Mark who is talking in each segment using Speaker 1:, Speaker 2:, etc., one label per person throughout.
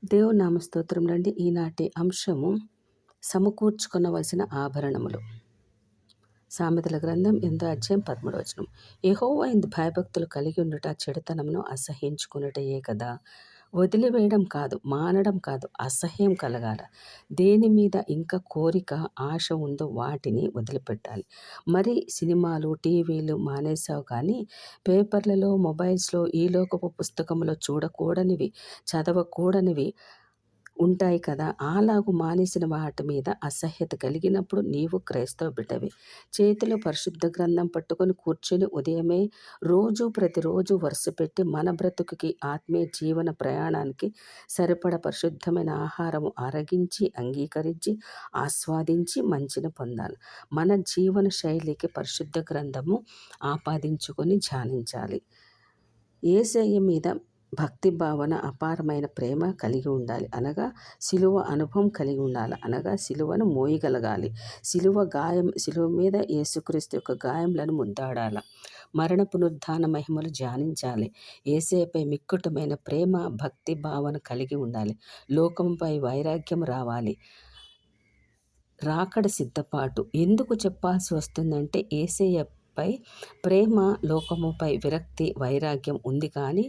Speaker 1: దేవుని నామస్తోత్రములండి. ఈనాటి అంశము సమకూర్చుకొనవలసిన ఆభరణములు. సామెతల గ్రంథం 8వ అధ్యాయం 13వ వచనం. యెహోవా యందు భయభక్తులు కలిగి ఉండుట చెడుతనమును అసహ్యించుకొనుటయే కదా. వదిలివేయడం కాదు, మానడం కాదు, అసహ్యం కలగాల. దేని మీద ఇంకా కోరిక ఆశ ఉందో వాటిని వదిలిపెట్టాలి. మరి సినిమాలు టీవీలు మానేసావు కానీ పేపర్లలో మొబైల్స్లో ఈ లోకపు పుస్తకంలో చూడకూడనివి చదవకూడనివి ఉంటాయి కదా. అలాగు మానేసిన వాటి మీద అసహ్యత కలిగినప్పుడు నీవు క్రైస్తవ బిడ్డవి. చేతిలో పరిశుద్ధ గ్రంథం పట్టుకొని కూర్చొని ఉదయమే ప్రతిరోజు వరుస పెట్టి మన బ్రతుకుకి ఆత్మీయ జీవన ప్రయాణానికి సరిపడ పరిశుద్ధమైన ఆహారము అరగించి అంగీకరించి ఆస్వాదించి మంచిని పొందాలి. మన జీవన శైలికి పరిశుద్ధ గ్రంథము ఆపాదించుకొని ధ్యానించాలి. యేసయ్య మీద భక్తి భావన అపారమైన ప్రేమ కలిగి ఉండాలి. అనగా సిలువ అనుభవం కలిగి ఉండాలి. అనగా సిలువను మోయగలగాలి. సిలువ మీద యేసుక్రీస్తు యొక్క గాయములను ముద్దాడాల. మరణ పునరుద్ధాన మహిమలు ధ్యానించాలి. యేసయ్యపై మిక్కుటమైన ప్రేమ భక్తి భావన కలిగి ఉండాలి. లోకంపై వైరాగ్యం రావాలి. రాకడ సిద్ధపాటు ఎందుకు చెప్పాల్సి వస్తుందంటే యేసయ్యపై ప్రేమ, లోకముపై విరక్తి, వైరాగ్యం ఉంది. కానీ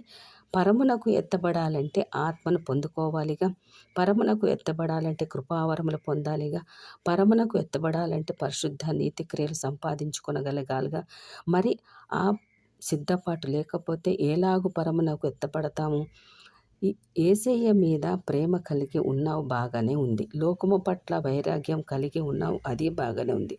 Speaker 1: పరమునకు ఎత్తబడాలంటే ఆత్మను పొందుకోవాలిగా. పరమునకు ఎత్తబడాలంటే కృపావరములు పొందాలిగా. పరమునకు ఎత్తబడాలంటే పరిశుద్ధ నీతి క్రియలు సంపాదించుకొనగలగాలిగా. మరి ఆ సిద్ధపాటు లేకపోతే ఎలాగు పరమునకు ఎత్తబడతాము? యేసయ్య మీద ప్రేమ కలిగి ఉన్నావు, బాగానే ఉంది. లోకము పట్ల వైరాగ్యం కలిగి ఉన్నావు, అది బాగానే ఉంది.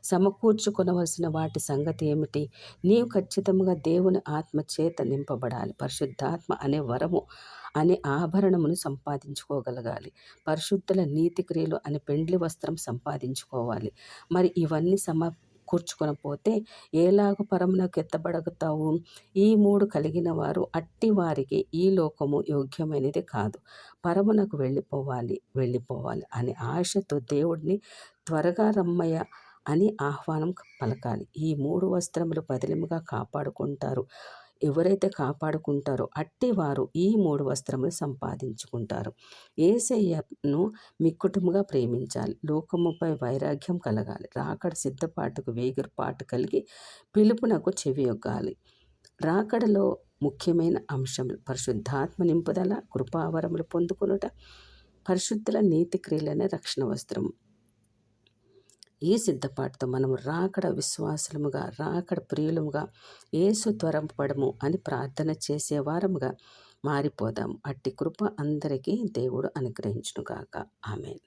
Speaker 1: సమకూర్చుకొనవలసిన వాటి సంగతి ఏమిటి? నీవు ఖచ్చితంగా దేవుని ఆత్మ చేత నింపబడాలి. పరిశుద్ధాత్మ అనే వరము అనే ఆభరణమును సంపాదించుకోగలగాలి. పరిశుద్ధుల నీతి క్రియలు అనే పెండ్లి వస్త్రం సంపాదించుకోవాలి. మరి ఇవన్నీ కూర్చుకొనపోతే ఎలాగ పరమునకు ఎత్తబడతావు? ఈ 3 కలిగిన వారు అట్టి వారికి ఈ లోకము యోగ్యమైనది కాదు. పరమునకు వెళ్ళిపోవాలి అనే ఆశతో దేవుడిని త్వరగా రమ్మయ్య అని ఆహ్వానం పలకాలి. ఈ 3 వస్త్రములు పదిలముగా కాపాడుకుంటారు. ఎవరైతే కాపాడుకుంటారో అట్టి వారు ఈ 3 వస్త్రములు సంపాదించుకుంటారు. యేసయ్యను మిక్కుటముగా ప్రేమించాలి. లోకముపై వైరాగ్యం కలగాలి. రాకడ సిద్ధపాటుకు వేగిరపాటు కలిగి పిలుపునకు చెవియొగ్గాలి. రాకడలో ముఖ్యమైన అంశములు పరిశుద్ధాత్మ నింపుదల, కృపావరములు పొందుకొనుట, పరిశుద్ధుల నీతి క్రియలనే రక్షణ వస్త్రము. ఈ సిద్ధపాటుతో మనము రాకడ విశ్వాసులముగా, రాకడ ప్రియులముగా, యేసు త్వరపడము అని ప్రార్థన చేసేవారముగా మారిపోదాం. అట్టి కృప అందరికీ దేవుడు అనుగ్రహించునుగాక. ఆమేన్.